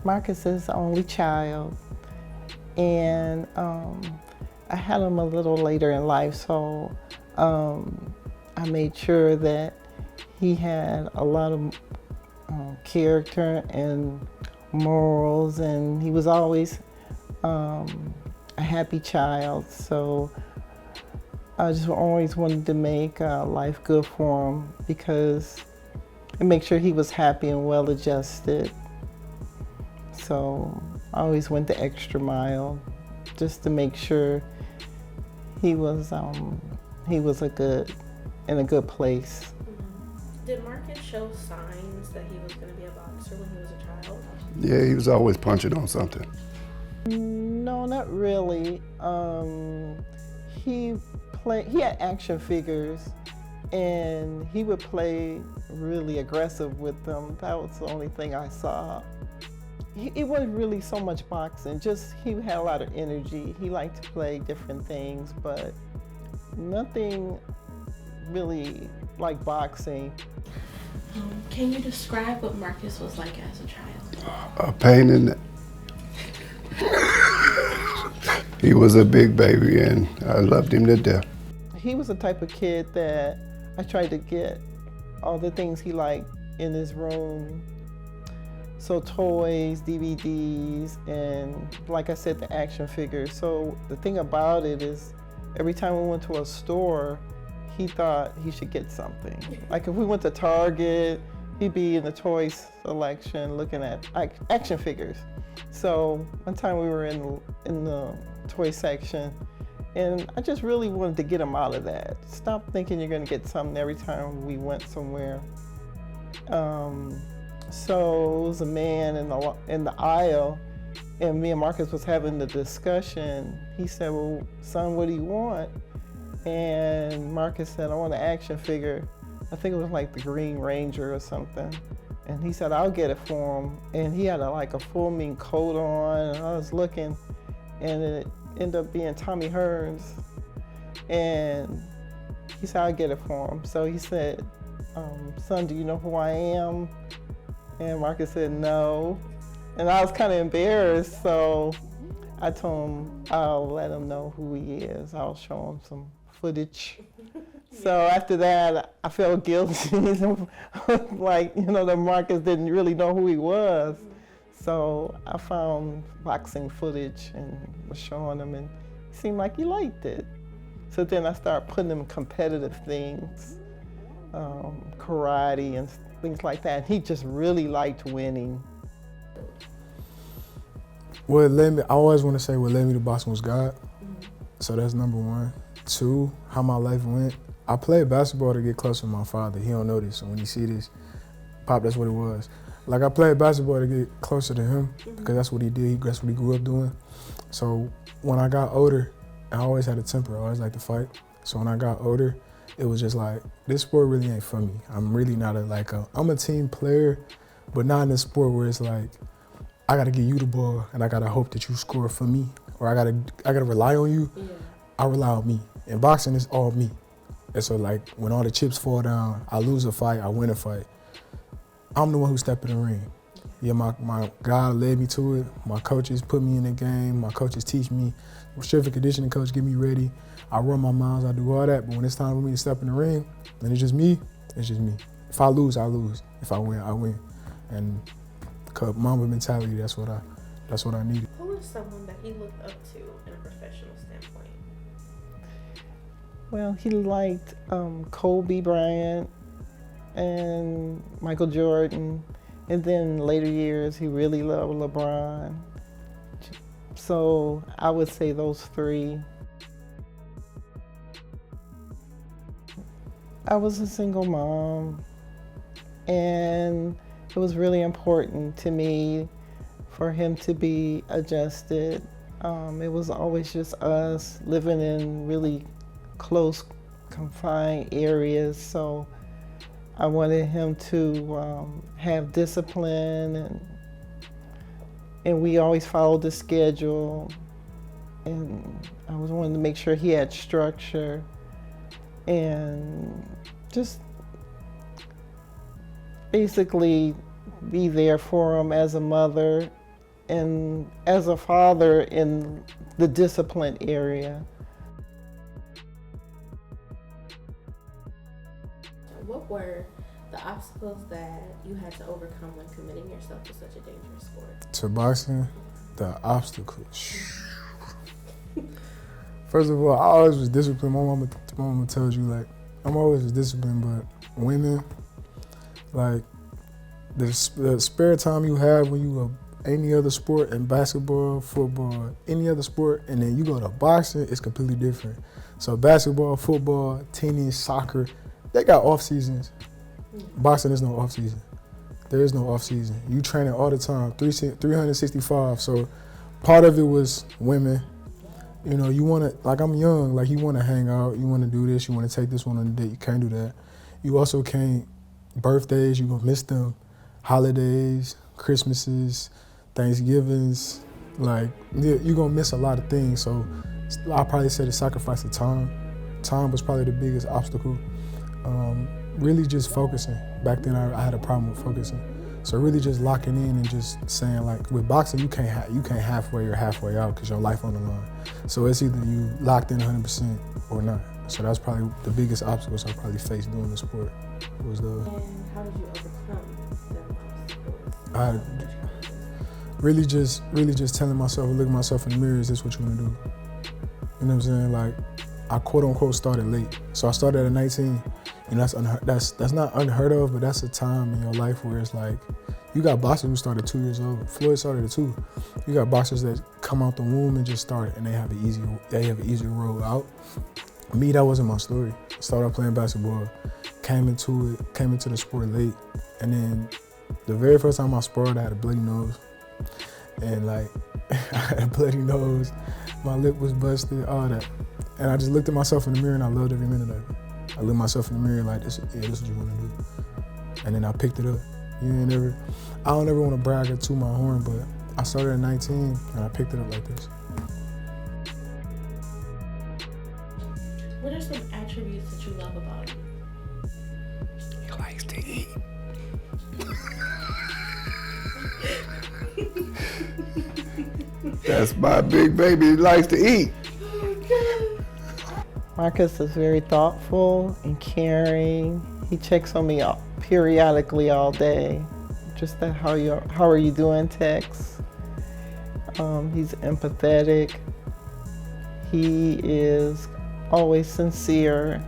Marcus is the only child, and I had him a little later in life, so I made sure that he had a lot of character and morals, and he was always a happy child. So I just always wanted to make life good for him and make sure he was happy and well adjusted. So I always went the extra mile just to make sure he was in a good place. Did Marcus show signs that he was going to be a boxer when he was a child? Yeah, he was always punching on something. No, not really. He had action figures, and he would play really aggressive with them. That was the only thing I saw. It wasn't really so much boxing, just he had a lot of energy. He liked to play different things, but nothing really like boxing. Can you describe what Marcus was like as a child? A pain in the... He was a big baby, and I loved him to death. He was the type of kid that I tried to get all the things he liked in his room. So toys, DVDs, and like I said, the action figures. So the thing about it is, every time we went to a store, he thought he should get something. Like if we went to Target, he'd be in the toy selection looking at action figures. So one time we were in the toy section, and I just really wanted to get him out of that. Stop thinking you're gonna get something every time we went somewhere. So it was a man in the aisle, and me and Marcus was having the discussion. He said, "Well, son, what do you want?" And Marcus said, "I want an action figure." I think it was like the Green Ranger or something. And he said, "I'll get it for him." And he had a full mink coat on, and I was looking, and it ended up being Tommy Hearns. And he said, "I'll get it for him." So he said, "Son, do you know who I am?" And Marcus said, "No." And I was kind of embarrassed, so I told him I'll let him know who he is. I'll show him some footage. So after that, I felt guilty, that Marcus didn't really know who he was. So I found boxing footage and was showing him, and it seemed like he liked it. So then I started putting him in competitive things, karate and things like that. He just really liked winning. I always want to say what led me to boxing was God. So that's number one. Two, how my life went. I played basketball to get closer to my father. He don't know this, so when he see this, Pop, that's what it was. Like I played basketball to get closer to him because that's what he did. That's what he grew up doing. So when I got older, I always had a temper. I always liked to fight. So when I got older, it was just like, this sport really ain't for me. I'm really not I'm a team player, but not in a sport where it's like, I gotta give you the ball and I gotta hope that you score for me, or I gotta rely on you. Yeah. I rely on me. In boxing, it's all me. And so like, when all the chips fall down, I lose a fight, I win a fight, I'm the one who stepped in the ring. Yeah, my God led me to it. My coaches put me in the game. My coaches teach me. Strength and conditioning coach get me ready. I run my miles, I do all that. But when it's time for me to step in the ring, then it's just me. It's just me. If I lose, I lose. If I win, I win. And Mamba mentality, that's what I needed. Who is someone that he looked up to in a professional standpoint? Well, he liked Kobe Bryant and Michael Jordan. And then later years, he really loved LeBron. So I would say those three. I was a single mom, and it was really important to me for him to be adjusted. It was always just us living in really close, confined areas. So I wanted him to have discipline, and we always followed the schedule. And I was wanting to make sure he had structure and just basically be there for him as a mother and as a father in the discipline area. What were the obstacles that you had to overcome when committing yourself to such a dangerous sport? To boxing, the obstacles. First of all, I always was disciplined. My mama tells you, like, I'm always disciplined, but women, like, the spare time you have when you go any other sport, in basketball, football, any other sport, and then you go to boxing, it's completely different. So basketball, football, tennis, soccer, they got off seasons. Boxing is no off season. There is no off season. You training all the time, 365. So part of it was women. You know, you want to, like, I'm young, like, you want to hang out, you want to do this, you want to take this one on a date. You can't do that. You also can't, birthdays, you going to miss them, holidays, Christmases, Thanksgivings, like, you're going to miss a lot of things. So I'll probably say the sacrifice of time. Time was probably the biggest obstacle. Really just focusing. Back then I had a problem with focusing. So really just locking in and just saying, like, with boxing, you can't halfway or halfway out because your life on the line. So it's either you locked in 100% or not. So that's probably the biggest obstacles I probably faced doing the sport. Was the. And how did you overcome them obstacles? I really just telling myself, looking at myself in the mirror, is this what you want to do? You know what I'm saying? Like, I quote unquote started late. So I started at 19. And that's not unheard of, but that's a time in your life where it's like, you got boxers who started 2 years old. Floyd started at 2. You got boxers that come out the womb and just start, and they have an easier road out. Me, that wasn't my story. I started out playing basketball, came into the sport late, and then the very first time I sparred, I had a bloody nose, and like, I had a bloody nose, my lip was busted, all that, and I just looked at myself in the mirror and I loved every minute of it. I looked myself in the mirror like, this is what you want to do. And then I picked it up. I don't ever want to brag or toot my horn, but I started at 19 and I picked it up like this. What are some attributes that you love about him? He likes to eat. That's my big baby. He likes to eat. Marcus is very thoughtful and caring. He checks on me periodically all day. Just that how are you doing text. He's empathetic. He is always sincere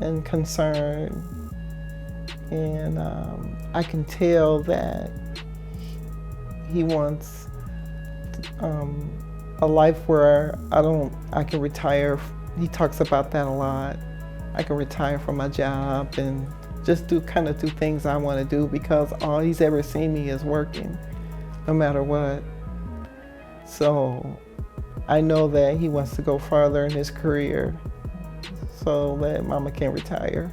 and concerned. And I can tell that he wants a life where I can retire. He talks about that a lot. I can retire from my job and just do things I want to do because all he's ever seen me is working, no matter what. So I know that he wants to go farther in his career so that Mama can retire.